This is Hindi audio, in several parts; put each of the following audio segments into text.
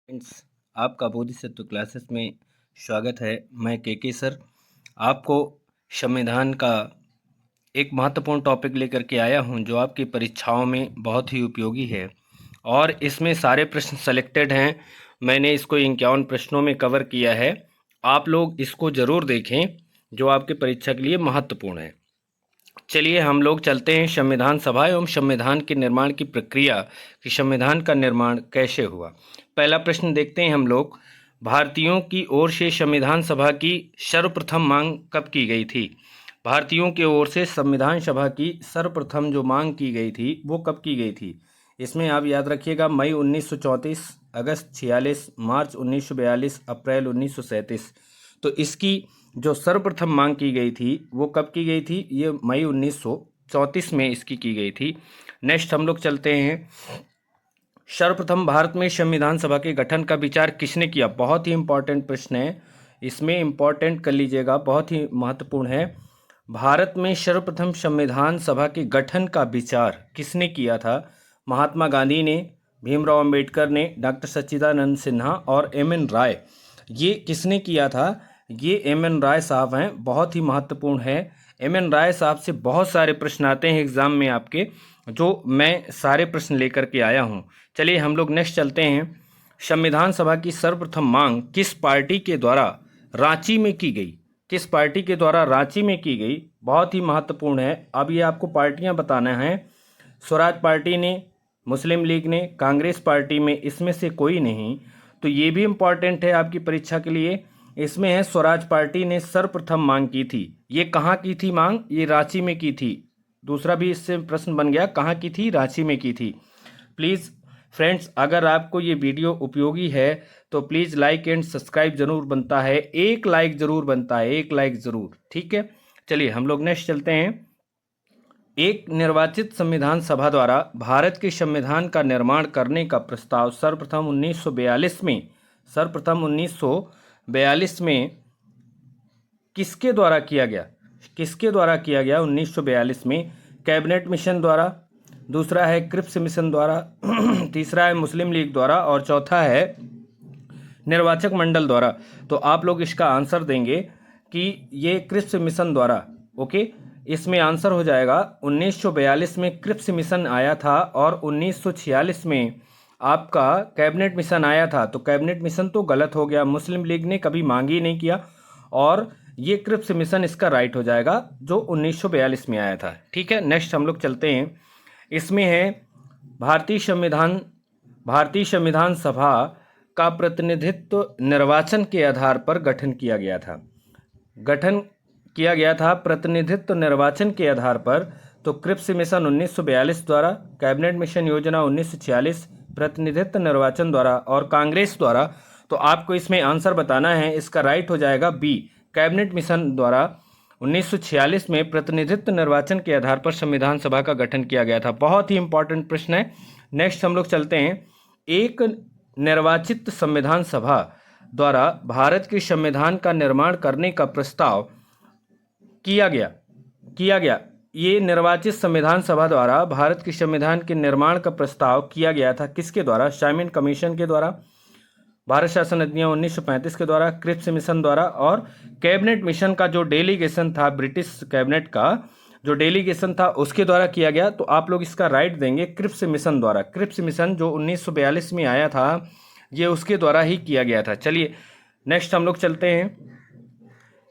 फ्रेंड्स, आपका बोधिसत्व क्लासेस में स्वागत है। मैं के सर आपको संविधान का एक महत्वपूर्ण टॉपिक लेकर के आया हूं जो आपकी परीक्षाओं में बहुत ही उपयोगी है और इसमें सारे प्रश्न सेलेक्टेड हैं। मैंने इसको 51 प्रश्नों में कवर किया है। आप लोग इसको ज़रूर देखें जो आपकी परीक्षा के लिए महत्वपूर्ण है। चलिए हम लोग चलते हैं संविधान सभा एवं संविधान के निर्माण की प्रक्रिया कि संविधान का निर्माण कैसे हुआ। पहला प्रश्न देखते हैं हम लोग। भारतीयों की ओर से संविधान सभा की सर्वप्रथम मांग कब की गई थी? भारतीयों की ओर से संविधान सभा की सर्वप्रथम जो मांग की गई थी वो कब की गई थी? इसमें आप याद रखिएगा, मई 1934, अगस्त 46, मार्च 1942, अप्रैल 1937। तो इसकी जो सर्वप्रथम मांग की गई थी वो कब की गई थी? ये मई 1934 में इसकी की गई थी। नेक्स्ट हम लोग चलते हैं। सर्वप्रथम भारत में संविधान सभा के गठन का विचार किसने किया? बहुत ही इंपॉर्टेंट प्रश्न है, इसमें इंपॉर्टेंट कर लीजिएगा, बहुत ही महत्वपूर्ण है। भारत में सर्वप्रथम संविधान सभा के गठन का विचार किसने किया था? महात्मा गांधी ने, भीमराव अंबेडकर ने, डॉक्टर सच्चिदानंद सिन्हा और एम.एन. राय। ये किसने किया था? ये एम.एन. राय साहब हैं, बहुत ही महत्वपूर्ण है। एम.एन. राय साहब से बहुत सारे प्रश्न आते हैं एग्जाम में आपके, जो मैं सारे प्रश्न लेकर के आया हूँ। चलिए हम लोग नेक्स्ट चलते हैं। संविधान सभा की सर्वप्रथम मांग किस पार्टी के द्वारा रांची में की गई? किस पार्टी के द्वारा रांची में की गई? बहुत ही महत्वपूर्ण है। अब ये आपको पार्टियां बताना है। स्वराज पार्टी ने, मुस्लिम लीग ने, कांग्रेस पार्टी में, इसमें से कोई नहीं। तो ये भी इम्पॉर्टेंट है आपकी परीक्षा के लिए। इसमें है स्वराज पार्टी ने सर्वप्रथम मांग की थी। ये कहाँ की थी मांग? ये रांची में की थी। दूसरा भी इससे प्रश्न बन गया, कहाँ की थी? रांची में की थी। प्लीज़ फ्रेंड्स, अगर आपको ये वीडियो उपयोगी है तो प्लीज़ लाइक एंड सब्सक्राइब जरूर बनता है। एक लाइक जरूर बनता है, एक लाइक जरूर, ठीक है। चलिए हम लोग नेक्स्ट चलते हैं। एक निर्वाचित संविधान सभा द्वारा भारत के संविधान का निर्माण करने का प्रस्ताव सर्वप्रथम 1942 में किसके द्वारा किया गया? किसके द्वारा किया गया 1942 में? कैबिनेट मिशन द्वारा, दूसरा है क्रिप्स मिशन द्वारा, तीसरा है मुस्लिम लीग द्वारा और चौथा है निर्वाचक मंडल द्वारा। तो आप लोग इसका आंसर देंगे कि ये क्रिप्स मिशन द्वारा। ओके, इसमें आंसर हो जाएगा 1942 में क्रिप्स मिशन आया था और 1946 में आपका कैबिनेट मिशन आया था। तो कैबिनेट मिशन तो गलत हो गया, मुस्लिम लीग ने कभी मांग ही नहीं किया और ये क्रिप्स मिशन इसका राइट हो जाएगा जो 1942 में आया था। ठीक है, नेक्स्ट हम लोग चलते हैं। इसमें है भारतीय संविधान सभा का प्रतिनिधित्व निर्वाचन के आधार पर गठन किया गया था। गठन किया गया था प्रतिनिधित्व निर्वाचन के आधार पर। तो क्रिप्स मिशन 1942 द्वारा, कैबिनेट मिशन योजना 1946, प्रतिनिधित्व निर्वाचन द्वारा और कांग्रेस द्वारा। तो आपको इसमें आंसर बताना है, इसका राइट हो जाएगा बी, कैबिनेट मिशन द्वारा 1946 में प्रतिनिधित्व निर्वाचन के आधार पर संविधान सभा का गठन किया गया था। बहुत ही इंपॉर्टेंट प्रश्न है। नेक्स्ट हम लोग चलते हैं। एक निर्वाचित संविधान सभा द्वारा भारत के संविधान का निर्माण करने का प्रस्ताव किया गया। ये निर्वाचित संविधान सभा द्वारा भारत के संविधान के निर्माण का प्रस्ताव किया गया था किसके द्वारा? साइमन कमीशन के द्वारा, भारत शासन अधिनियम 1935 के द्वारा, क्रिप्स मिशन द्वारा और कैबिनेट मिशन का जो डेलीगेशन था, ब्रिटिश कैबिनेट का जो डेलीगेशन था उसके द्वारा किया गया। तो आप लोग इसका राइट देंगे क्रिप्स मिशन द्वारा। क्रिप्स मिशन जो 1942 में आया था ये उसके द्वारा ही किया गया था। चलिए नेक्स्ट हम लोग चलते हैं।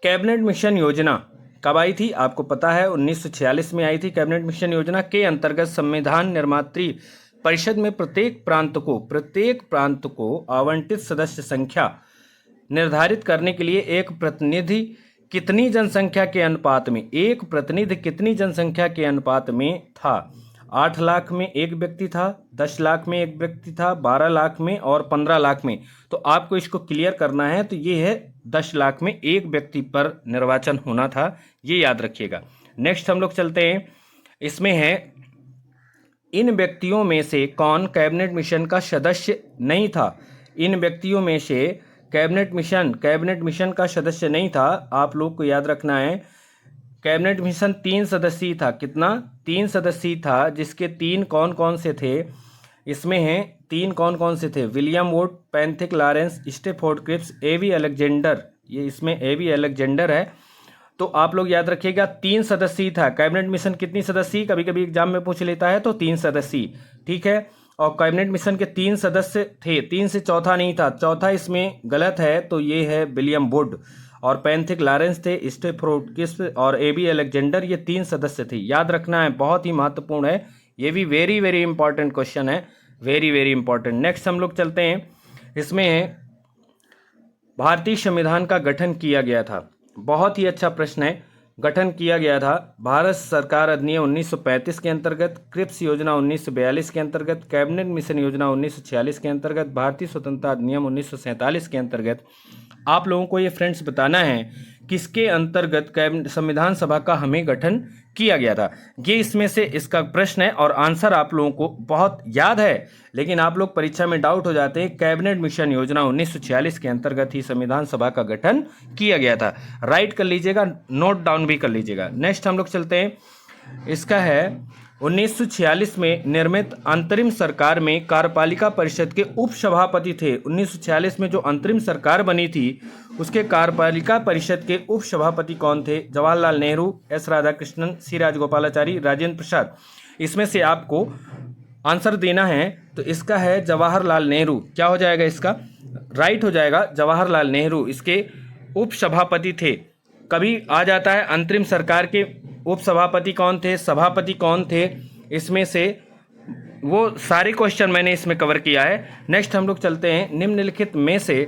कैबिनेट मिशन योजना कब आई थी? आपको पता है 1946 में आई थी। कैबिनेट मिशन योजना के अंतर्गत संविधान निर्मात्री परिषद में प्रत्येक प्रांत को आवंटित सदस्य संख्या निर्धारित करने के लिए एक प्रतिनिधि कितनी जनसंख्या के अनुपात में, एक प्रतिनिधि कितनी जनसंख्या के अनुपात में था? 8 लाख में एक व्यक्ति था, 10 लाख में एक व्यक्ति था, 12 लाख में और 15 लाख में। तो आपको इसको क्लियर करना है। तो ये है 10 लाख में एक व्यक्ति पर निर्वाचन होना था, ये याद रखिएगा। नेक्स्ट हम लोग चलते हैं। इसमें है इन व्यक्तियों में से कौन कैबिनेट मिशन का सदस्य नहीं था? इन व्यक्तियों में से कैबिनेट मिशन का सदस्य नहीं था। आप लोग को याद रखना है कैबिनेट मिशन 3 सदस्यीय था। कितना? 3 सदस्यीय था, जिसके 3 कौन कौन से थे? इसमें हैं तीन, कौन कौन से थे? William Wood, Pethick Lawrence, Stafford Cripps, A V Alexander. ये इसमें एवी अलेक्जेंडर है। तो आप लोग याद रखिएगा 3 सदस्यीय था। कैबिनेट मिशन कितनी सदस्यीय? कभी कभी एग्जाम में पूछ लेता है, तो 3 सदस्यीय। ठीक है, और कैबिनेट मिशन के 3 सदस्य थे, 3 से चौथा नहीं था, चौथा इसमें गलत है, तो ये है विलियम वुड। और पैंथिक लॉरेंस थे, स्टेफोर्ड क्रिप्स और एबी अलेक्जेंडर, ये 3 सदस्य थे। याद रखना है, बहुत ही महत्वपूर्ण है, ये भी वेरी वेरी इंपॉर्टेंट क्वेश्चन है, वेरी वेरी इंपॉर्टेंट। नेक्स्ट हम लोग चलते हैं, इसमें है भारतीय संविधान का गठन किया गया था। बहुत ही अच्छा प्रश्न है। गठन किया गया था भारत सरकार अधिनियम 1935 के अंतर्गत, क्रिप्स योजना 1942 के अंतर्गत, कैबिनेट मिशन योजना 1946 के अंतर्गत, भारतीय स्वतंत्रता अधिनियम 1947 के अंतर्गत। आप लोगों को ये फ्रेंड्स बताना है किसके अंतर्गत संविधान सभा का हमें गठन किया गया था। ये इसमें से इसका प्रश्न है और आंसर आप लोगों को बहुत याद है, लेकिन आप लोग परीक्षा में डाउट हो जाते हैं। कैबिनेट मिशन योजना 1946 के अंतर्गत ही संविधान सभा का गठन किया गया था। राइट कर लीजिएगा, नोट डाउन भी कर लीजिएगा। नेक्स्ट हम लोग चलते हैं, इसका है 1946 में निर्मित अंतरिम सरकार में कार्यपालिका परिषद के उप सभापति थे। 1946 में जो अंतरिम सरकार बनी थी उसके कार्यपालिका परिषद के उप सभापति कौन थे? जवाहरलाल नेहरू, एस राधाकृष्णन, सी राजगोपालाचारी, राजेंद्र प्रसाद। इसमें से आपको आंसर देना है, तो इसका है जवाहरलाल नेहरू। क्या हो जाएगा इसका? राइट हो जाएगा, जवाहरलाल नेहरू इसके उप सभापति थे। कभी आ जाता है अंतरिम सरकार के उप सभापति कौन थे, सभापति कौन थे, इसमें से वो सारे क्वेश्चन मैंने इसमें कवर किया है। नेक्स्ट हम लोग चलते हैं, निम्नलिखित में से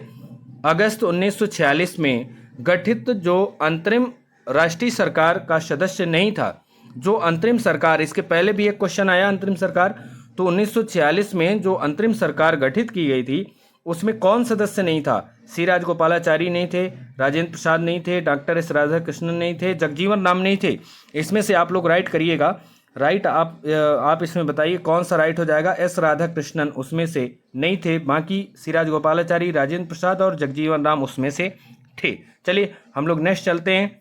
अगस्त 1946 में गठित जो अंतरिम राष्ट्रीय सरकार का सदस्य नहीं था, जो अंतरिम सरकार, इसके पहले भी एक क्वेश्चन आया अंतरिम सरकार, तो 1946 में जो अंतरिम सरकार गठित की गई थी उसमें कौन सदस्य नहीं था? सी राजगोपालाचारी नहीं थे, राजेंद्र प्रसाद नहीं थे, डॉक्टर एस राधाकृष्णन नहीं थे, जगजीवन राम नहीं थे। इसमें से आप लोग राइट करिएगा। राइट आप इसमें बताइए कौन सा राइट हो जाएगा? एस राधाकृष्णन उसमें से नहीं थे, बाकी सी राजगोपालाचारी, राजेंद्र प्रसाद और जगजीवन राम उसमें से थे। चलिए हम लोग नेक्स्ट चलते हैं,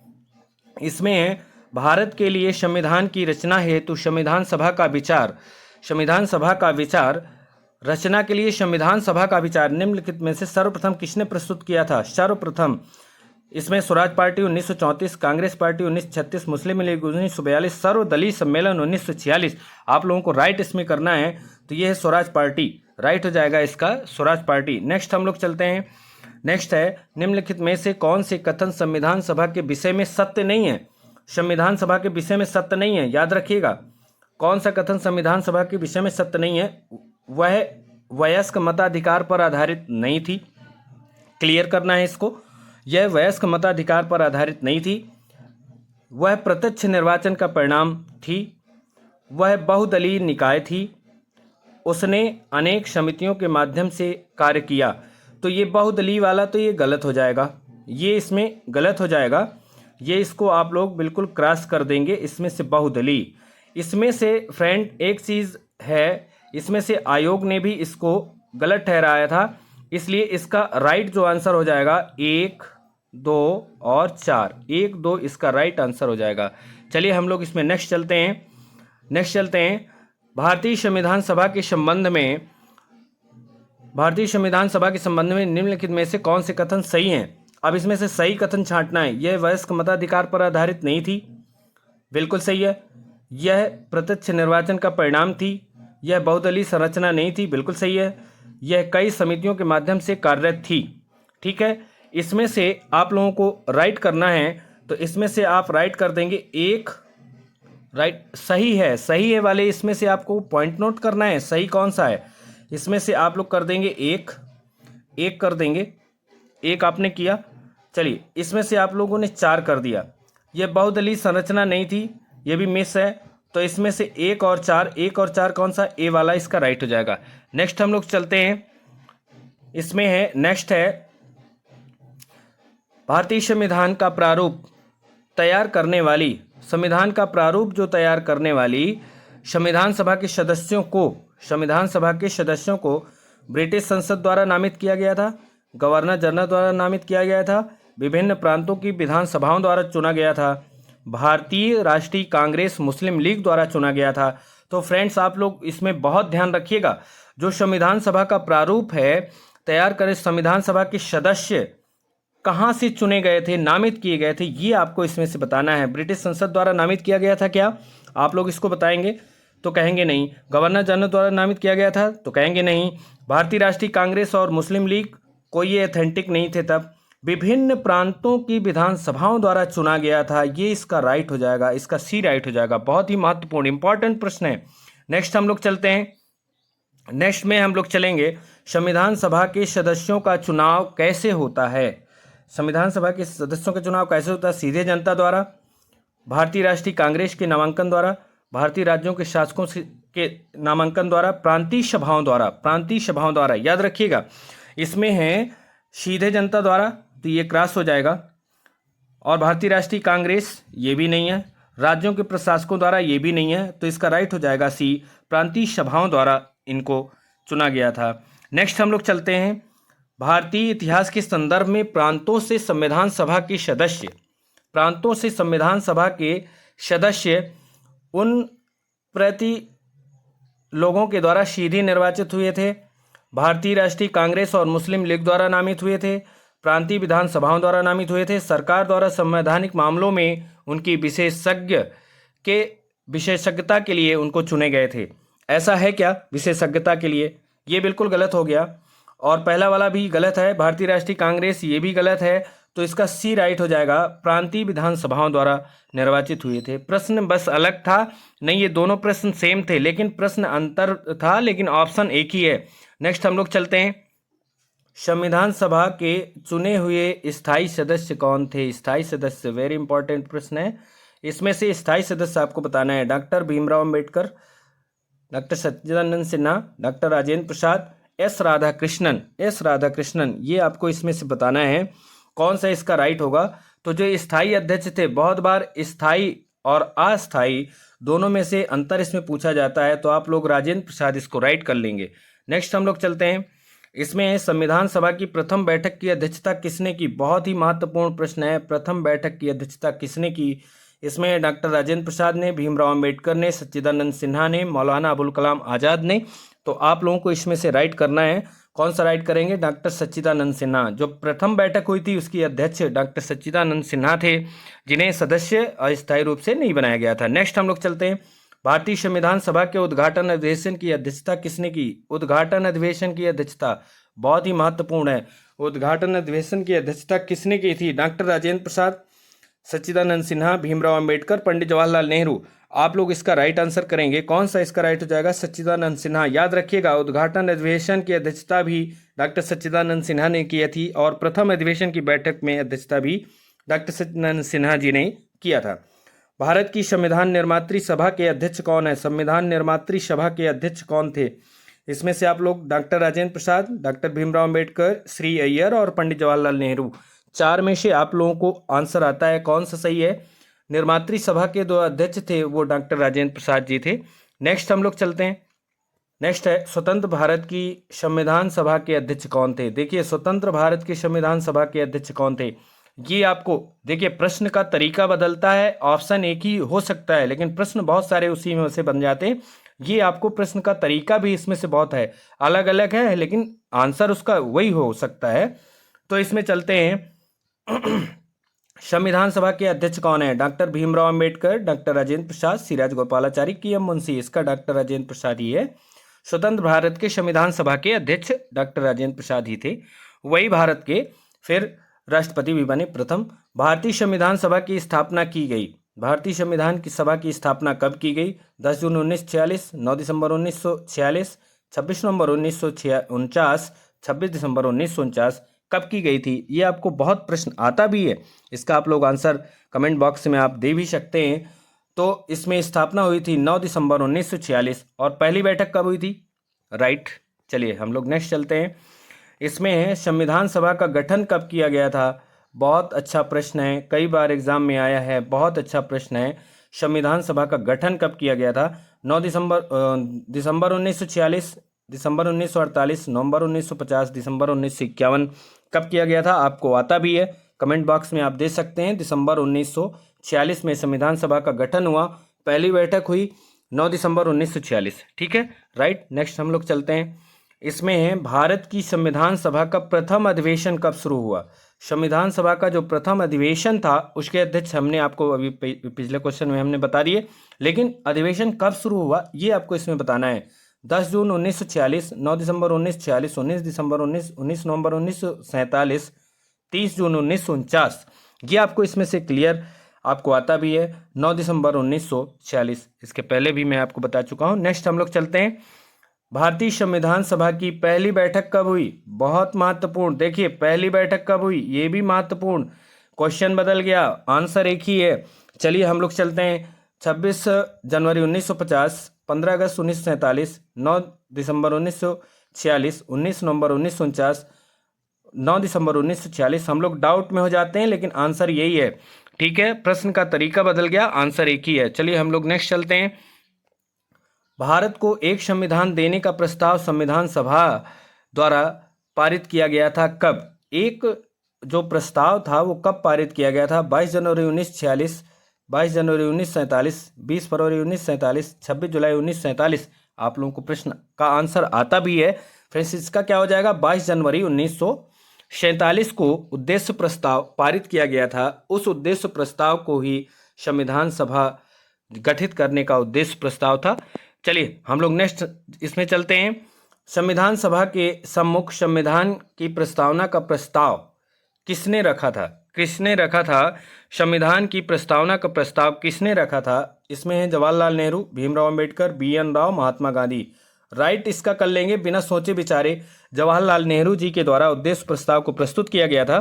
इसमें है भारत के लिए संविधान की रचना हेतु संविधान सभा का विचार। संविधान सभा का विचार, रचना के लिए संविधान सभा का विचार निम्नलिखित में से सर्वप्रथम किसने प्रस्तुत किया था? सर्वप्रथम इसमें स्वराज पार्टी 1934, कांग्रेस पार्टी 1936, मुस्लिम लीग 1942, सर्वदलीय सम्मेलन 1946। आप लोगों को राइट इसमें करना है, तो ये है स्वराज पार्टी, राइट हो जाएगा इसका स्वराज पार्टी। नेक्स्ट हम लोग चलते हैं, नेक्स्ट है निम्नलिखित में से कौन से कथन संविधान सभा के विषय में सत्य नहीं है? संविधान सभा के विषय में सत्य नहीं है, याद रखिएगा कौन सा कथन संविधान सभा के विषय में सत्य नहीं है? वह वयस्क मताधिकार पर आधारित नहीं थी। क्लियर करना है इसको, यह वयस्क मताधिकार पर आधारित नहीं थी। वह प्रत्यक्ष निर्वाचन का परिणाम थी। वह बहुदलीय निकाय थी। उसने अनेक समितियों के माध्यम से कार्य किया। तो ये बहुदलीय वाला तो ये गलत हो जाएगा, ये इसमें गलत हो जाएगा, ये इसको आप लोग बिल्कुल क्रॉस कर देंगे। इसमें से बहुदलीय, इसमें से फ्रेंड एक चीज़ है, इसमें से आयोग ने भी इसको गलत ठहराया था, इसलिए इसका राइट जो आंसर हो जाएगा 1, 2 और 4, 1, 2 इसका राइट आंसर हो जाएगा। चलिए हम लोग इसमें नेक्स्ट चलते हैं, नेक्स्ट चलते हैं भारतीय संविधान सभा के संबंध में, भारतीय संविधान सभा के संबंध में निम्नलिखित में से कौन से कथन सही हैं? अब इसमें से सही कथन छांटना है। यह वयस्क मताधिकार पर आधारित नहीं थी, बिल्कुल सही है। यह प्रत्यक्ष निर्वाचन का परिणाम थी। यह बहुदलीय संरचना नहीं थी, बिल्कुल सही है। यह कई समितियों के माध्यम से कार्यरत थी, ठीक है। इसमें से आप लोगों को राइट करना है, तो इसमें से आप राइट कर देंगे 1, राइट सही है, सही है वाले इसमें से आपको पॉइंट नोट करना है, सही कौन सा है। इसमें से आप लोग कर देंगे 1 कर देंगे, 1 आपने किया। चलिए इसमें से आप लोगों ने 4 कर दिया। यह बहुदलीय संरचना नहीं थी, यह भी मिस है, तो इसमें से 1 और 4 कौन सा? ए वाला इसका राइट हो जाएगा। नेक्स्ट हम लोग चलते हैं, इसमें है नेक्स्ट है भारतीय संविधान का प्रारूप तैयार करने वाली, संविधान का प्रारूप जो तैयार करने वाली संविधान सभा के सदस्यों को, संविधान सभा के सदस्यों को ब्रिटिश संसद द्वारा नामित किया गया था, गवर्नर जनरल द्वारा नामित किया गया था, विभिन्न प्रांतों की विधानसभाओं द्वारा चुना गया था, भारतीय राष्ट्रीय कांग्रेस मुस्लिम लीग द्वारा चुना गया था। तो फ्रेंड्स आप लोग इसमें बहुत ध्यान रखिएगा, जो संविधान सभा का प्रारूप है तैयार करे, संविधान सभा के सदस्य कहाँ से चुने गए थे, नामित किए गए थे, ये आपको इसमें से बताना है। ब्रिटिश संसद द्वारा नामित किया गया था क्या, आप लोग इसको बताएंगे तो कहेंगे नहीं। गवर्नर जनरल द्वारा नामित किया गया था तो कहेंगे नहीं। भारतीय राष्ट्रीय कांग्रेस और मुस्लिम लीग कोई ये अथेंटिक नहीं थे तब। विभिन्न प्रांतों की विधानसभाओं द्वारा चुना गया था, ये इसका राइट हो जाएगा, इसका सी राइट हो जाएगा। बहुत ही महत्वपूर्ण इंपॉर्टेंट प्रश्न है। नेक्स्ट हम लोग चलते हैं, नेक्स्ट में हम लोग चलेंगे संविधान सभा के सदस्यों का चुनाव कैसे होता है। संविधान सभा के सदस्यों का चुनाव कैसे होता है, सीधे जनता द्वारा, भारतीय राष्ट्रीय कांग्रेस के नामांकन द्वारा, भारतीय राज्यों के शासकों के नामांकन द्वारा, प्रांतीय सभाओं द्वारा, प्रांतीय सभाओं द्वारा। याद रखिएगा इसमें है सीधे जनता द्वारा, तो ये क्रॉस हो जाएगा, और भारतीय राष्ट्रीय कांग्रेस ये भी नहीं है, राज्यों के प्रशासकों द्वारा ये भी नहीं है, तो इसका राइट हो जाएगा सी, प्रांतीय सभाओं द्वारा इनको चुना गया था। नेक्स्ट हम लोग चलते हैं, भारतीय इतिहास के संदर्भ में प्रांतों से संविधान सभा के सदस्य, प्रांतों से संविधान सभा के सदस्य उन प्रति लोगों के द्वारा सीधे निर्वाचित हुए थे, भारतीय राष्ट्रीय कांग्रेस और मुस्लिम लीग द्वारा नामित हुए थे, प्रांतीय विधानसभाओं द्वारा नामित हुए थे, सरकार द्वारा संवैधानिक मामलों में उनकी विशेषज्ञता के लिए उनको चुने गए थे। ऐसा है क्या, विशेषज्ञता के लिए, ये बिल्कुल गलत हो गया, और पहला वाला भी गलत है, भारतीय राष्ट्रीय कांग्रेस ये भी गलत है, तो इसका सी राइट हो जाएगा, प्रांतीय विधानसभाओं द्वारा निर्वाचित हुए थे। प्रश्न बस अलग था, नहीं ये दोनों प्रश्न सेम थे लेकिन प्रश्न अंतर था, लेकिन ऑप्शन एक ही है। नेक्स्ट हम लोग चलते हैं, संविधान सभा के चुने हुए स्थायी सदस्य कौन थे। स्थायी सदस्य वेरी इंपॉर्टेंट प्रश्न है, इसमें से स्थायी सदस्य आपको बताना है। डॉक्टर भीमराव अंबेडकर, डॉक्टर सच्चिदानंद सिन्हा, डॉक्टर राजेंद्र प्रसाद, एस राधाकृष्णन, ये आपको इसमें से बताना है कौन सा इसका राइट होगा। तो जो स्थायी अध्यक्ष थे, बहुत बार स्थायी और अस्थायी दोनों में से अंतर इसमें पूछा जाता है, तो आप लोग राजेंद्र प्रसाद इसको राइट कर लेंगे। नेक्स्ट हम लोग चलते हैं, इसमें संविधान सभा की प्रथम बैठक की अध्यक्षता किसने की। बहुत ही महत्वपूर्ण प्रश्न है, प्रथम बैठक की अध्यक्षता किसने की। इसमें डॉक्टर राजेंद्र प्रसाद ने, भीमराव अंबेडकर ने, सच्चिदानंद सिन्हा ने, मौलाना अबुल कलाम आज़ाद ने। तो आप लोगों को इसमें से राइट करना है, कौन सा राइट करेंगे, डॉक्टर सच्चिदानंद सिन्हा। जो प्रथम बैठक हुई थी उसकी अध्यक्ष डॉक्टर सच्चिदानंद सिन्हा थे, जिन्हें सदस्य अस्थायी रूप से नहीं बनाया गया था। नेक्स्ट हम लोग चलते हैं, भारतीय संविधान सभा के उद्घाटन अधिवेशन की अध्यक्षता किसने की। उद्घाटन अधिवेशन की अध्यक्षता बहुत ही महत्वपूर्ण है, उद्घाटन अधिवेशन की अध्यक्षता किसने की थी। डॉक्टर राजेंद्र प्रसाद, सच्चिदानंद सिन्हा, भीमराव अंबेडकर, पंडित जवाहरलाल नेहरू। आप लोग इसका राइट आंसर करेंगे, कौन सा इसका राइट हो जाएगा, सच्चिदानंद सिन्हा। याद रखिएगा उद्घाटन अधिवेशन की अध्यक्षता भी डॉक्टर सच्चिदानंद सिन्हा ने की थी, और प्रथम अधिवेशन की बैठक में अध्यक्षता भी डॉक्टर सच्चिदानंद सिन्हा जी ने किया था। भारत की संविधान निर्मात्री सभा के अध्यक्ष कौन है। संविधान निर्मात्री सभा के अध्यक्ष कौन थे। इसमें से आप लोग डॉक्टर राजेंद्र प्रसाद, डॉक्टर भीमराव अंबेडकर, श्री अय्यर और पंडित जवाहरलाल नेहरू, चार में से आप लोगों को आंसर आता है, कौन सा सही है। निर्मात्री सभा के दो अध्यक्ष थे, वो डॉक्टर राजेंद्र प्रसाद जी थे। नेक्स्ट हम लोग चलते हैं, नेक्स्ट है स्वतंत्र भारत की संविधान सभा के अध्यक्ष कौन थे। देखिए स्वतंत्र भारत की संविधान सभा के अध्यक्ष कौन थे, ये आपको देखिए प्रश्न का तरीका बदलता है, ऑप्शन एक ही हो सकता है लेकिन प्रश्न बहुत सारे उसी में से बन जाते हैं। ये आपको प्रश्न का तरीका भी इसमें से बहुत है, अलग अलग है लेकिन आंसर उसका वही हो सकता है। तो इसमें चलते हैं, संविधान सभा के अध्यक्ष कौन है। Doctor Bhimrao Ambedkar, doctor Rajendra Prasad, Siraj Gopalachari, KM. Munshi. इसका डॉक्टर राजेंद्र प्रसाद ही है। स्वतंत्र भारत के संविधान सभा के अध्यक्ष डॉक्टर राजेंद्र प्रसाद ही थे, वही भारत के फिर राष्ट्रपति भी बने प्रथम। भारतीय संविधान सभा की स्थापना की गई। भारतीय संविधान की सभा की स्थापना कब की गई। 10 जून 1946, 9 दिसंबर 1946, 26 नवंबर 1949, 26 दिसंबर 1949 कब की गई थी। ये आपको बहुत प्रश्न आता भी है, इसका आप लोग आंसर कमेंट बॉक्स में आप दे भी सकते हैं। तो इसमें स्थापना हुई थी 9 दिसंबर 1946 और पहली बैठक कब हुई थी, राइट। चलिए हम लोग नेक्स्ट चलते हैं, इसमें है संविधान सभा का गठन कब किया गया था। बहुत अच्छा प्रश्न है, कई बार एग्जाम में आया है, बहुत अच्छा प्रश्न है। संविधान सभा का गठन कब किया गया था। 9 दिसंबर 1946, दिसंबर 1948, नवंबर 1950, दिसंबर 1951 कब किया गया था, आपको आता भी है, कमेंट बॉक्स में आप दे सकते हैं। दिसंबर 1946 में संविधान सभा का गठन हुआ, पहली बैठक हुई 9 दिसंबर 1946, ठीक है, राइट। नेक्स्ट हम लोग चलते हैं, इसमें है भारत की संविधान सभा का प्रथम अधिवेशन कब शुरू हुआ। संविधान सभा का जो प्रथम अधिवेशन था उसके अध्यक्ष हमने आपको अभी पिछले क्वेश्चन में हमने बता दिए, लेकिन अधिवेशन कब शुरू हुआ ये आपको इसमें बताना है। 10 जून 1946, 9 दिसंबर 1946, 19 दिसंबर 19 नवंबर 1947, 30 जून 1949। ये आपको इसमें से क्लियर आपको आता भी है 9 दिसंबर 1946। इसके पहले भी मैं आपको बता चुका हूँ। नेक्स्ट हम लोग चलते हैं, भारतीय संविधान सभा की पहली बैठक कब हुई। बहुत महत्वपूर्ण, देखिए पहली बैठक कब हुई ये भी महत्वपूर्ण, क्वेश्चन बदल गया, आंसर एक ही है। चलिए हम लोग चलते हैं, 26 जनवरी 1950, 15 अगस्त 1947, 9 दिसंबर 1946, 19 नवंबर 1949, 9 दिसंबर 1946। हम लोग डाउट में हो जाते हैं लेकिन आंसर यही है, ठीक है, प्रश्न का तरीका बदल गया, आंसर एक ही है। चलिए हम लोग नेक्स्ट चलते हैं, भारत को एक संविधान देने का प्रस्ताव संविधान सभा द्वारा पारित किया गया था कब। एक जो प्रस्ताव था वो कब पारित किया गया था, 22 जनवरी 1946, 22 जनवरी 1947, 20 फरवरी 1947, 26 जुलाई 1947। आप लोगों को प्रश्न का आंसर आता भी है फ्रेंड्स, इसका क्या हो जाएगा, 22 जनवरी 1947 को उद्देश्य प्रस्ताव पारित किया गया था। उस उद्देश्य प्रस्ताव को ही संविधान सभा गठित करने का उद्देश्य प्रस्ताव था। चलिए हम लोग नेक्स्ट इसमें चलते हैं, संविधान सभा के सम्मुख संविधान की प्रस्तावना का प्रस्ताव किसने रखा था, किसने रखा था, संविधान की प्रस्तावना का प्रस्ताव किसने रखा था। इसमें है जवाहरलाल नेहरू, भीमराव अंबेडकर, BN राव, महात्मा गांधी। राइट इसका कर लेंगे बिना सोचे विचारे, जवाहरलाल नेहरू जी के द्वारा उद्देश्य प्रस्ताव को प्रस्तुत किया गया था,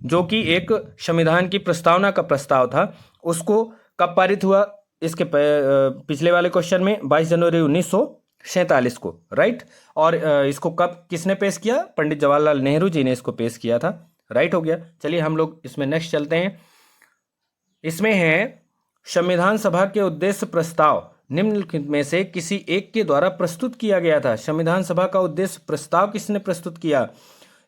जो कि एक संविधान की प्रस्तावना का प्रस्ताव था। उसको कब पारित हुआ, इसके पिछले वाले क्वेश्चन में 22 जनवरी 1947 को, राइट। और इसको कब किसने पेश किया, पंडित जवाहरलाल नेहरू जी ने इसको पेश किया था, राइट हो गया। चलिए हम लोग इसमें नेक्स्ट चलते हैं, इसमें है संविधान सभा के उद्देश्य प्रस्ताव निम्नलिखित में से किसी एक के द्वारा प्रस्तुत किया गया था। संविधान सभा का उद्देश्य प्रस्ताव किसने प्रस्तुत किया,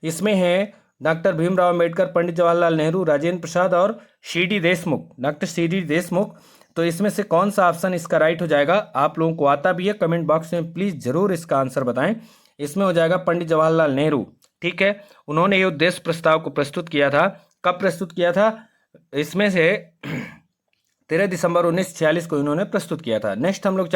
इसमें है डॉक्टर भीमराव अंबेडकर, पंडित जवाहरलाल नेहरू, राजेंद्र प्रसाद और CD Deshmukh, doctor CD Deshmukh. तो इसमें से कौन सा ऑप्शन इसका राइट हो जाएगा, आप लोगों को आता भी है, कमेंट बॉक्स में प्लीज जरूर इसका आंसर बताएं। इसमें हो जाएगा पंडित जवाहरलाल नेहरू, ठीक है। उन्होंने ये उद्देश्य प्रस्ताव को प्रस्तुत किया था, कब प्रस्तुत किया था, इसमें से 13 दिसंबर 1946 को इन्होंने प्रस्तुत किया था। नेक्स्ट हम लोग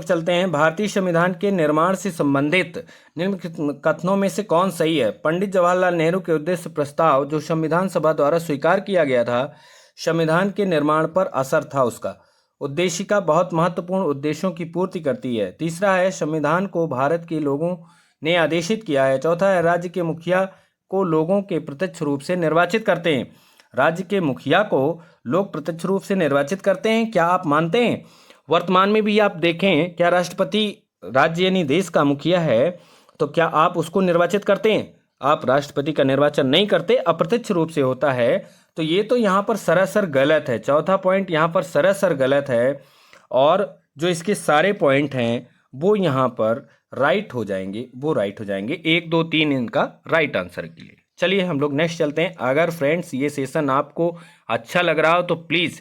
चलते हैं, भारतीय संविधान के निर्माण से संबंधित निम्नलिखित कथनों में से कौन सही है। पंडित जवाहरलाल नेहरू के उद्देश्य प्रस्ताव जो संविधान सभा द्वारा स्वीकार किया गया था, संविधान के निर्माण पर असर था, उसका उद्देशिका बहुत महत्वपूर्ण उद्देश्यों की पूर्ति करती है। तीसरा है संविधान को भारत के लोगों ने आदेशित किया है। चौथा है राज्य के मुखिया को लोगों के प्रत्यक्ष रूप से निर्वाचित करते हैं। राज्य के मुखिया को लोग प्रत्यक्ष रूप से निर्वाचित करते हैं, क्या आप मानते हैं। वर्तमान में भी आप देखें, क्या राष्ट्रपति राज्य यानी देश का मुखिया है तो क्या आप उसको निर्वाचित करते हैं, आप राष्ट्रपति का निर्वाचन नहीं करते, अप्रत्यक्ष रूप से होता है। तो ये तो यहाँ पर सरासर गलत है, चौथा पॉइंट यहाँ पर सरासर गलत है, और जो इसके सारे पॉइंट हैं वो यहाँ पर राइट हो जाएंगे, वो राइट हो जाएंगे, 1 2 3 इनका राइट आंसर के लिए। चलिए हम लोग नेक्स्ट चलते हैं। अगर फ्रेंड्स ये सेशन आपको अच्छा लग रहा हो तो प्लीज़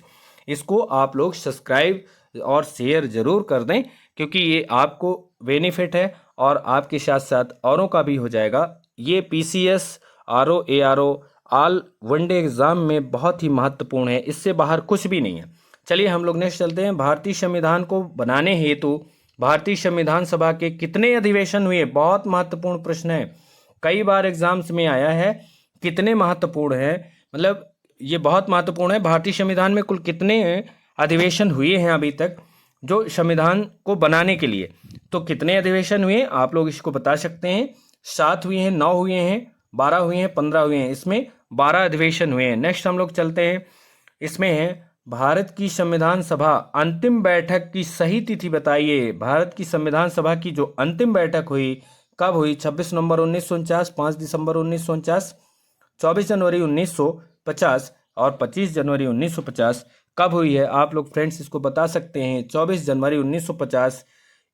इसको आप लोग सब्सक्राइब और शेयर ज़रूर कर दें, क्योंकि ये आपको बेनिफिट है और आपके साथ साथ औरों का भी हो जाएगा। ये PCS RO ARO all one day exam में बहुत ही महत्वपूर्ण है, इससे बाहर कुछ भी नहीं है। चलिए हम लोग नेक्स्ट चलते हैं, भारतीय संविधान को बनाने हेतु भारतीय संविधान सभा के कितने अधिवेशन हुए, बहुत महत्वपूर्ण प्रश्न है, कई बार एग्जाम्स में आया है, कितने महत्वपूर्ण है, मतलब ये बहुत महत्वपूर्ण है। भारतीय संविधान में कुल कितने अधिवेशन हुए हैं अभी तक जो संविधान को बनाने के लिए, तो कितने अधिवेशन हुए आप लोग इसको बता सकते हैं। 7 हुए हैं, 9 हुए हैं, 12 हुए हैं, 15 हुए हैं, इसमें 12 अधिवेशन हुए हैं। नेक्स्ट हम लोग चलते हैं, इसमें है भारत की संविधान सभा अंतिम बैठक की सही तिथि बताइए। भारत की संविधान सभा की जो अंतिम बैठक हुई कब हुई, 26 नवंबर 1949, 5 दिसंबर 1949, 24 जनवरी 1950 और 25 जनवरी 1950 कब हुई है, आप लोग फ्रेंड्स इसको बता सकते हैं। 24 जनवरी 1950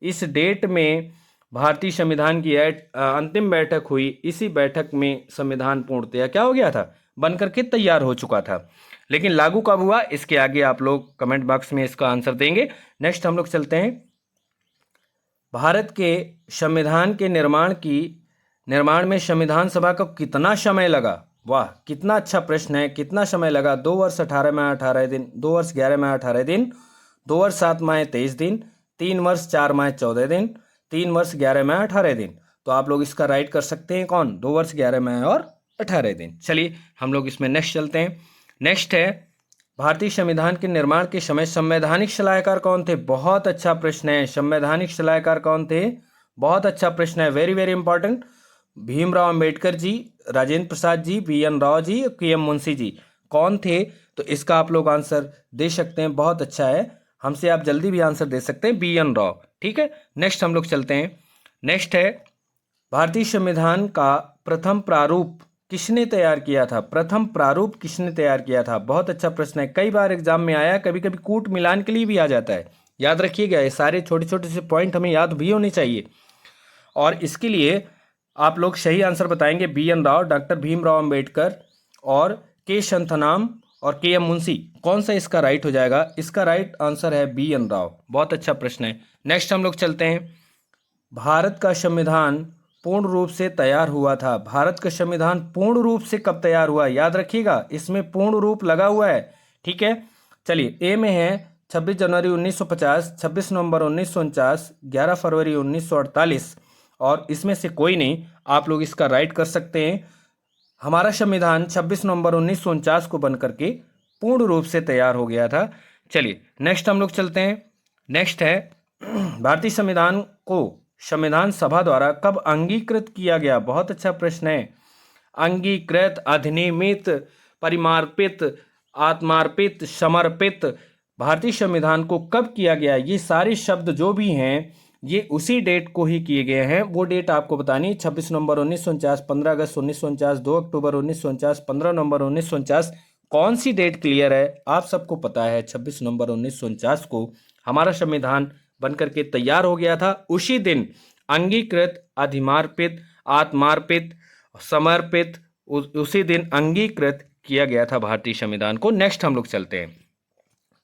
इस डेट में भारतीय संविधान की अंतिम बैठक हुई। इसी बैठक में संविधान पूर्णतया क्या हो गया था, बनकर के तैयार हो चुका था, लेकिन लागू कब हुआ इसके आगे आप लोग कमेंट बॉक्स में इसका आंसर देंगे। नेक्स्ट हम लोग चलते हैं, भारत के संविधान के निर्माण में संविधान सभा को कितना समय लगा? वाह, कितना अच्छा प्रश्न है। कितना समय लगा? 2 वर्ष 18 माह 18 दिन, 2 वर्ष 11 माह 18 दिन, 2 वर्ष 7 माह 23 दिन, 3 वर्ष 4 माह 14 दिन, 3 वर्ष 11 माह 18 दिन। तो आप लोग इसका राइट कर सकते हैं कौन? 2 वर्ष 11 माह और 18 दिन। चलिए हम लोग इसमें नेक्स्ट चलते हैं। नेक्स्ट है, भारतीय संविधान के निर्माण के समय संवैधानिक सलाहकार कौन थे? बहुत अच्छा प्रश्न है। संवैधानिक सलाहकार कौन थे? बहुत अच्छा प्रश्न है, very very important. Bhimrao Ambedkar ji, Rajendra Prasad ji, BN Rao ji, KM Munshi ji कौन थे? तो इसका आप लोग आंसर दे सकते हैं, बहुत अच्छा है। हमसे आप जल्दी भी आंसर दे सकते हैं, BN राव। ठीक है, नेक्स्ट हम लोग चलते हैं। नेक्स्ट है, भारतीय संविधान का प्रथम प्रारूप किसने तैयार किया था? प्रथम प्रारूप किसने तैयार किया था? बहुत अच्छा प्रश्न है, कई बार एग्जाम में आया, कभी कभी कूट मिलान के लिए भी आ जाता है। याद रखिएगा, ये सारे छोटे छोटे से पॉइंट हमें याद भी होने चाहिए। और इसके लिए आप लोग सही आंसर बताएंगे। BN राव, डॉक्टर भीमराव अंबेडकर और के शंतनाम और KM मुंशी, कौन सा इसका राइट हो जाएगा? इसका राइट आंसर है BN राव। बहुत अच्छा प्रश्न है। नेक्स्ट हम लोग चलते हैं, भारत का संविधान पूर्ण रूप से तैयार हुआ था। भारत का संविधान पूर्ण रूप से कब तैयार हुआ? याद रखिएगा, इसमें पूर्ण रूप लगा हुआ है। ठीक है, चलिए ए में है 26 जनवरी 1950, 26 नवंबर 1949, 11 फरवरी 1948 और इसमें से कोई नहीं। आप लोग इसका राइट कर सकते हैं। हमारा संविधान 26 नवंबर 1949 को बन करके पूर्ण रूप से तैयार हो गया था। चलिए नेक्स्ट हम लोग चलते हैं। नेक्स्ट है, भारतीय संविधान को संविधान सभा द्वारा कब अंगीकृत किया गया? बहुत अच्छा प्रश्न है। अंगीकृत, अधिनियमित, परिमार्पित, आत्मार्पित, समर्पित, भारतीय संविधान को कब किया गया? ये सारे शब्द जो भी हैं ये उसी डेट को ही किए गए हैं। वो डेट आपको बतानी, 26 नवंबर 1949, 15 अगस्त 1949, 2 अक्टूबर 1949, 15 नवंबर 1949। कौन सी डेट क्लियर है? आप सबको पता है 26 नवंबर 1949 को हमारा संविधान बनकर के तैयार हो गया था। उसी दिन अंगीकृत, अधिमार्पित, आत्मार्पित, समर्पित, उसी दिन अंगीकृत किया गया था भारतीय संविधान को। नेक्स्ट हम लोग चलते हैं।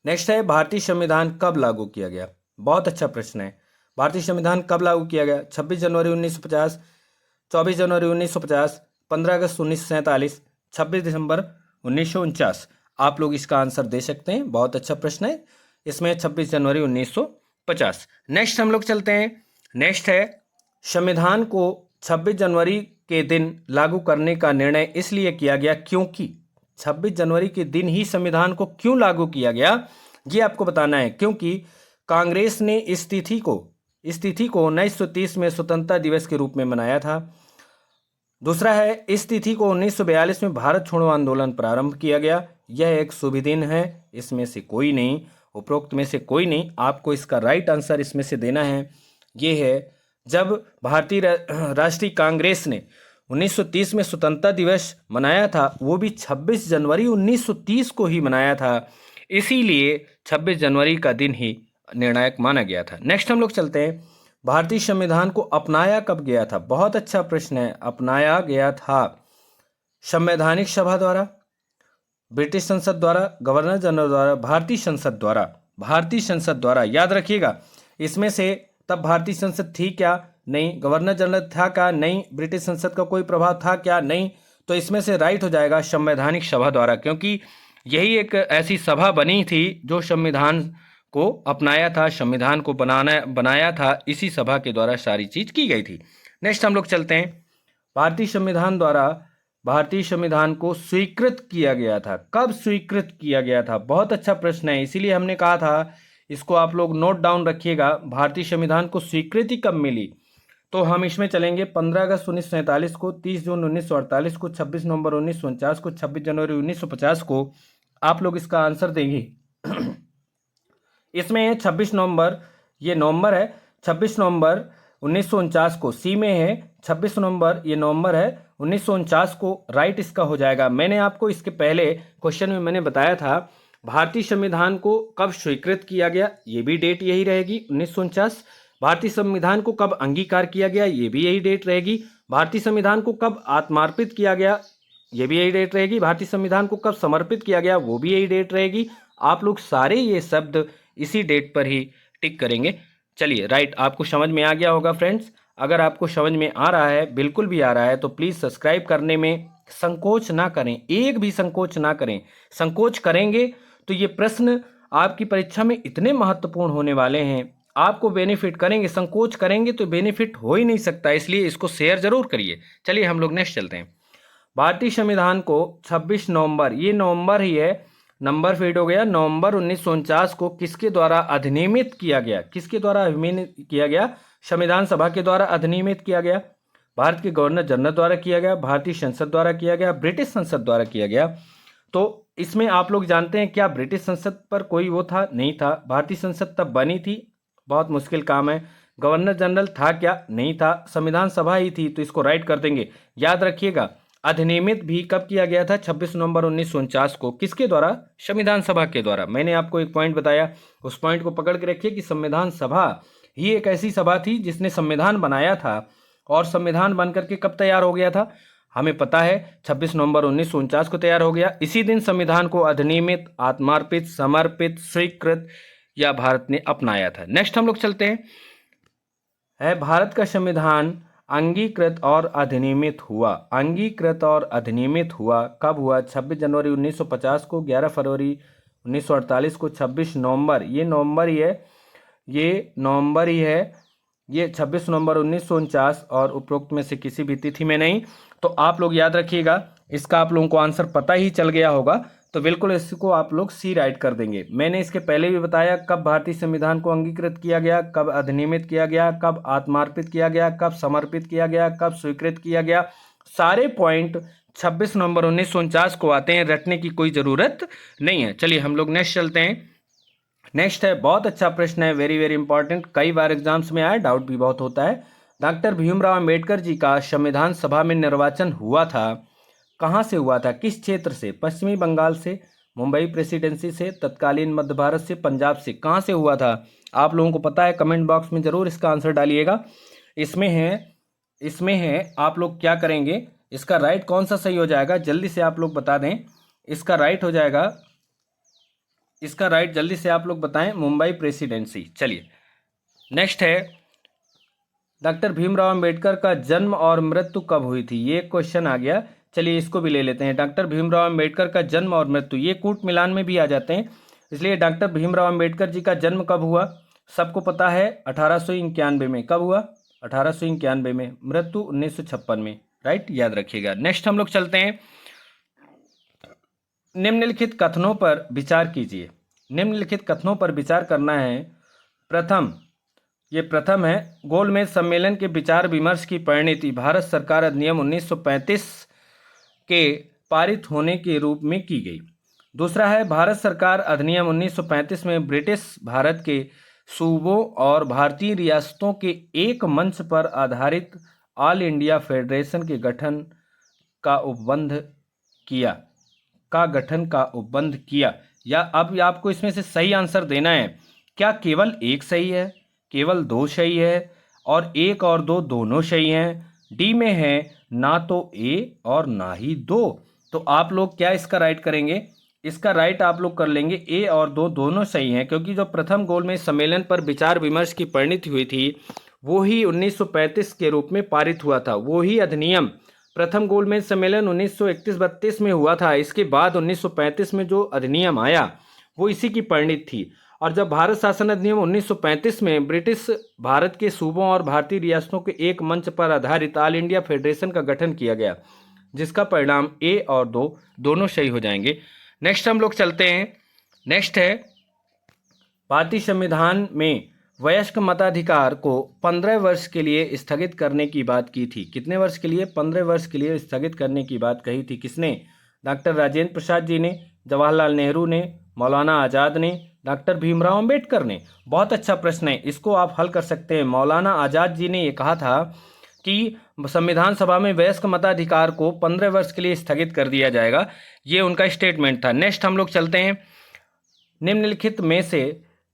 नेक्स्ट है, भारतीय संविधान कब लागू किया गया? बहुत अच्छा प्रश्न है। भारतीय संविधान कब लागू किया गया? 26 जनवरी 1950, 24 जनवरी 1950, 15 अगस्त 1947, 26 दिसंबर 1949। आप लोग इसका आंसर दे सकते हैं, बहुत अच्छा प्रश्न है। इसमें 26 जनवरी 1950। नेक्स्ट हम लोग चलते हैं। नेक्स्ट है, संविधान को 26 जनवरी के दिन लागू करने का निर्णय इसलिए किया गया क्योंकि 26 जनवरी के दिन ही संविधान को क्यों लागू किया गया ये आपको बताना है। क्योंकि कांग्रेस ने इस तिथि को 1930 में स्वतंत्रता दिवस के रूप में मनाया था। दूसरा है, इस तिथि को 1942 में भारत छोड़ो आंदोलन प्रारंभ किया गया। यह एक शुभ दिन है। इसमें से कोई नहीं, उपरोक्त में से कोई नहीं। आपको इसका राइट आंसर इसमें से देना है। ये है जब भारतीय राष्ट्रीय कांग्रेस ने 1930 में स्वतंत्रता दिवस मनाया था, वो भी 26 जनवरी 1930 को ही मनाया था। इसीलिए 26 जनवरी का दिन ही निर्णायक माना गया था। नेक्स्ट हम लोग चलते हैं, भारतीय संविधान को अपनाया कब गया था? बहुत अच्छा प्रश्न है। अपनाया गया था संवैधानिक सभा द्वारा, ब्रिटिश संसद द्वारा, गवर्नर जनरल द्वारा, भारतीय संसद द्वारा। भारतीय संसद द्वारा, याद रखिएगा। इसमें से तब भारतीय संसद थी क्या? नहीं। गवर्नर जनरल था क्या? नहीं। ब्रिटिश संसद का कोई प्रभाव था क्या? नहीं। तो इसमें से राइट हो जाएगा संवैधानिक सभा द्वारा, क्योंकि यही एक ऐसी सभा बनी थी जो संविधान को अपनाया था, संविधान को बनाया था। इसी सभा के द्वारा सारी चीज की गई थी। नेक्स्ट हम लोग चलते हैं, भारतीय संविधान द्वारा भारतीय संविधान को स्वीकृत किया गया था। कब स्वीकृत किया गया था? बहुत अच्छा प्रश्न है, इसीलिए हमने कहा था इसको आप लोग नोट डाउन रखिएगा। भारतीय संविधान को स्वीकृति कब मिली? तो हम इसमें चलेंगे 15 अगस्त 1947 को, 30 जून 1948 को, 26 नवंबर 1949 को, 26 जनवरी 1950 को। आप लोग इसका आंसर देंगे। इसमें 26 नवंबर, ये नवंबर है, 26 नवंबर 1949 को। सी में है 26 नवंबर, ये नवंबर है 1949 को। राइट इसका हो जाएगा। मैंने आपको इसके पहले क्वेश्चन में मैंने बताया था भारतीय संविधान को कब स्वीकृत किया गया, ये भी डेट यही रहेगी 1949। भारतीय संविधान को कब अंगीकार किया गया, ये भी यही डेट रहेगी। भारतीय संविधान को कब आत्मार्पित किया गया, ये भी यही डेट रहेगी। भारतीय संविधान को कब समर्पित किया गया, वो भी यही डेट रहेगी। आप लोग सारे ये शब्द इसी डेट पर ही टिक करेंगे। चलिए राइट, आपको समझ में आ गया होगा फ्रेंड्स। अगर आपको समझ में आ रहा है, बिल्कुल भी आ रहा है, तो प्लीज़ सब्सक्राइब करने में संकोच ना करें, एक भी संकोच ना करें। संकोच करेंगे तो ये प्रश्न आपकी परीक्षा में इतने महत्वपूर्ण होने वाले हैं, आपको बेनिफिट करेंगे। संकोच करेंगे तो बेनिफिट हो ही नहीं सकता, इसलिए इसको शेयर जरूर करिए। चलिए हम लोग नेक्स्ट चलते हैं। भारतीय संविधान को 26 नवंबर, ये नवंबर ही है, नंबर फीड हो गया, नवंबर 1949 को किसके द्वारा अधिनियमित किया गया? किसके द्वारा अधिनियमित किया गया? संविधान सभा के द्वारा अधिनियमित किया गया, भारत के गवर्नर जनरल द्वारा किया गया, भारतीय संसद द्वारा किया गया, ब्रिटिश संसद द्वारा किया गया। तो इसमें आप लोग जानते हैं क्या ब्रिटिश संसद पर कोई वो था? नहीं था। भारतीय संसद तब बनी थी, बहुत मुश्किल काम है। गवर्नर जनरल था क्या? नहीं था। संविधान सभा ही थी, तो इसको राइट कर देंगे। याद रखिएगा, अधिनियमित भी कब किया गया था? 26 नवंबर 1949 को। किसके द्वारा? संविधान सभा के द्वारा। मैंने आपको एक पॉइंट बताया, उस पॉइंट को पकड़ के रखिए कि संविधान सभा ही एक ऐसी सभा थी जिसने संविधान बनाया था। और संविधान बन करके कब तैयार हो गया था? हमें पता है 26 नवंबर 1949 को तैयार हो गया। इसी दिन संविधान को अधिनियमित, आत्मार्पित, समर्पित, स्वीकृत या भारत ने अपनाया था। नेक्स्ट हम लोग चलते हैं, है भारत का संविधान अंगीकृत और अधिनियमित हुआ। अंगीकृत और अधिनियमित हुआ कब हुआ? 26 जनवरी 1950 को, 11 फरवरी 1948 को, 26 नवंबर, ये नवंबर ही है, ये नवंबर ही है, ये 26 नवंबर 1949 और उपरोक्त में से किसी भी तिथि में नहीं। तो आप लोग याद रखिएगा, इसका आप लोगों को आंसर पता ही चल गया होगा, तो बिल्कुल इसको आप लोग सी राइट कर देंगे। मैंने इसके पहले भी बताया कब भारतीय संविधान को अंगीकृत किया गया, कब अधिनियमित किया गया, कब आत्मार्पित किया गया, कब समर्पित किया गया, कब स्वीकृत किया गया। सारे पॉइंट 26 नवंबर 1949 को आते हैं, रटने की कोई ज़रूरत नहीं है। चलिए हम लोग नेक्स्ट चलते हैं। नेक्स्ट है, बहुत अच्छा प्रश्न है, वेरी वेरी इंपॉर्टेंट, कई बार एग्जाम्स में आया, डाउट भी बहुत होता है। डॉक्टर भीमराव अंबेडकर जी का संविधान सभा में निर्वाचन हुआ था, कहाँ से हुआ था? किस क्षेत्र से? पश्चिमी बंगाल से, मुंबई प्रेसिडेंसी से, तत्कालीन मध्य भारत से, पंजाब से? कहाँ से हुआ था? आप लोगों को पता है? कमेंट बॉक्स में जरूर इसका आंसर डालिएगा। इसमें है आप लोग क्या करेंगे, इसका राइट कौन सा सही हो जाएगा जल्दी से आप लोग बता दें। इसका राइट हो जाएगा, इसका राइट जल्दी से आप लोग बताएं, मुंबई प्रेसिडेंसी। चलिए नेक्स्ट है, डॉक्टर भीमराव अंबेडकर का जन्म और मृत्यु कब हुई थी? ये क्वेश्चन आ गया, चलिए इसको भी ले लेते हैं। डॉक्टर भीमराव अंबेडकर का जन्म और मृत्यु, ये कूट मिलान में भी आ जाते हैं, इसलिए डॉक्टर भीमराव अंबेडकर जी का जन्म कब हुआ? सबको पता है, 1891 में। कब हुआ? 1891 में। मृत्यु 1956 में, राइट, याद रखिएगा। नेक्स्ट हम लोग चलते हैं, निम्नलिखित कथनों पर विचार कीजिए। निम्नलिखित कथनों पर विचार करना है। प्रथम, ये प्रथम है, गोलमेज सम्मेलन के विचार विमर्श की परिणति भारत सरकार अधिनियम 1935 के पारित होने के रूप में की गई। दूसरा है, भारत सरकार अधिनियम 1935 में ब्रिटिश भारत के सूबों और भारतीय रियासतों के एक मंच पर आधारित ऑल इंडिया फेडरेशन के गठन का उपबंध किया, या अब आपको इसमें से सही आंसर देना है। क्या केवल एक सही है, केवल दो सही है, और एक और दो दोनों सही हैं? डी में है ना तो ए और ना ही दो। तो आप लोग क्या इसका राइट करेंगे? इसका राइट आप लोग कर लेंगे ए और दो दोनों सही हैं, क्योंकि जो प्रथम गोलमेज सम्मेलन पर विचार विमर्श की परिणति हुई थी वो ही 1935 के रूप में पारित हुआ था। वो ही अधिनियम, प्रथम गोलमेज सम्मेलन 1931-32 में हुआ था, इसके बाद 1935 में जो अधिनियम आया वो इसी की परिणति थी। और जब भारत शासन अधिनियम 1935 में ब्रिटिश भारत के सूबों और भारतीय रियासतों के एक मंच पर आधारित ऑल इंडिया फेडरेशन का गठन किया गया, जिसका परिणाम ए और दो दोनों सही हो जाएंगे। नेक्स्ट हम लोग चलते हैं। नेक्स्ट है, भारतीय संविधान में वयस्क मताधिकार को 15 वर्ष के लिए स्थगित करने की बात की थी। कितने वर्ष के लिए? 15 वर्ष के लिए स्थगित करने की बात कही थी। किसने? डॉक्टर राजेंद्र प्रसाद जी ने, जवाहरलाल नेहरू ने, मौलाना आज़ाद ने, डॉक्टर भीमराव अंबेडकर ने। बहुत अच्छा प्रश्न है, इसको आप हल कर सकते हैं। मौलाना आज़ाद जी ने ये कहा था कि संविधान सभा में वयस्क मताधिकार को 15 वर्ष के लिए स्थगित कर दिया जाएगा, ये उनका स्टेटमेंट था। नेक्स्ट हम लोग चलते हैं, निम्नलिखित में से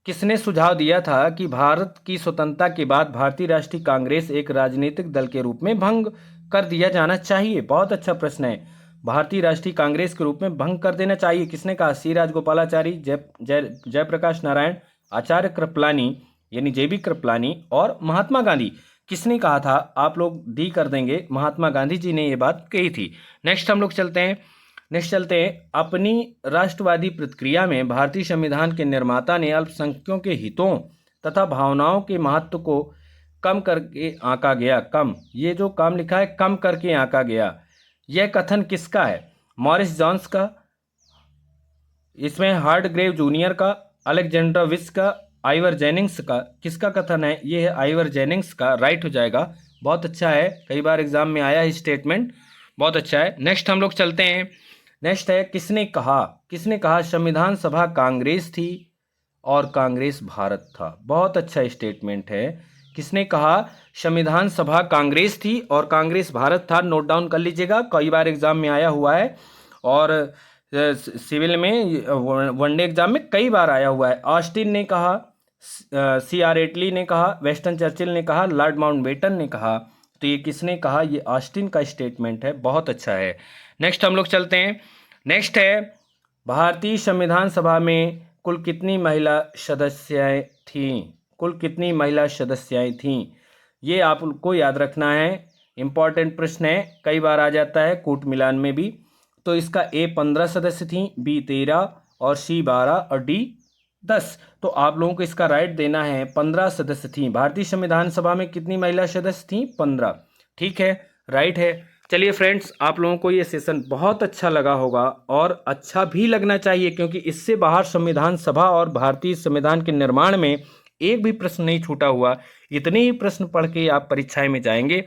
किसने सुझाव दिया था कि भारत की स्वतंत्रता के बाद भारतीय राष्ट्रीय कांग्रेस एक राजनीतिक दल के रूप में भंग कर दिया जाना चाहिए? बहुत अच्छा प्रश्न है, भारतीय राष्ट्रीय कांग्रेस के रूप में भंग कर देना चाहिए। किसने कहा? सी राजगोपालाचारी, जयप्रकाश नारायण, आचार्य कृपलानी यानी जेबी कृपलानी और महात्मा गांधी। किसने कहा था? आप लोग डी कर देंगे, महात्मा गांधी जी ने ये बात कही थी। नेक्स्ट हम लोग चलते हैं। अपनी राष्ट्रवादी प्रतिक्रिया में भारतीय संविधान के निर्माता ने अल्पसंख्यकों के हितों तथा भावनाओं के महत्व को कम करके आंका गया। कम, ये जो काम लिखा है कम करके आंका गया, यह कथन किसका है? मॉरिस जॉन्स का, इसमें हार्डग्रेव जूनियर का, अलेक्जेंडर विस का, आइवर जेनिंग्स का। किसका कथन है? ये है आइवर जेनिंग्स का, राइट हो जाएगा। बहुत अच्छा है, कई बार एग्जाम में आया है स्टेटमेंट, बहुत अच्छा है। नेक्स्ट हम लोग चलते हैं। नेक्स्ट है किसने कहा संविधान सभा कांग्रेस थी और कांग्रेस भारत था। बहुत अच्छा स्टेटमेंट है। किसने कहा संविधान सभा कांग्रेस थी और कांग्रेस भारत था? नोट डाउन कर लीजिएगा, कई बार एग्जाम में आया हुआ है और सिविल में, वनडे एग्जाम में कई बार आया हुआ है। ऑस्टिन ने कहा, C.R. एटली ने कहा, वेस्टन चर्चिल ने कहा, लॉर्ड माउंटबेटन ने कहा। तो ये किसने कहा? ये ऑस्टिन का स्टेटमेंट है, बहुत अच्छा है। नेक्स्ट हम लोग चलते हैं। नेक्स्ट है भारतीय संविधान सभा में कुल कितनी महिला सदस्याएं थीं? कुल कितनी महिला सदस्याएं थीं? ये आपको याद रखना है, इंपॉर्टेंट प्रश्न है, कई बार आ जाता है कूट मिलान में भी। तो इसका A 15 सदस्य थीं, B 13 और C 12 और D 10। तो आप लोगों को इसका राइट देना है, 15 सदस्य थीं। भारतीय संविधान सभा में कितनी महिला सदस्य थीं? 15। ठीक है, राइट है। चलिए फ्रेंड्स, आप लोगों को ये सेशन बहुत अच्छा लगा होगा और अच्छा भी लगना चाहिए, क्योंकि इससे बाहर संविधान सभा और भारतीय संविधान के निर्माण में एक भी प्रश्न नहीं छूटा हुआ। इतने ही प्रश्न पढ़ के आप परीक्षाएं में जाएंगे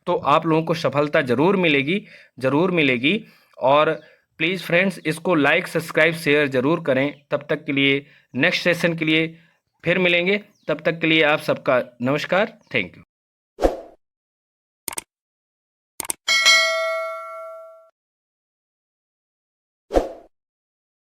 तो आप लोगों को सफलता जरूर मिलेगी। और प्लीज़ फ्रेंड्स, इसको लाइक, सब्सक्राइब, शेयर जरूर करें। तब तक के लिए नेक्स्ट सेशन के लिए फिर मिलेंगे। तब तक के लिए आप सबका नमस्कार, थैंक यू।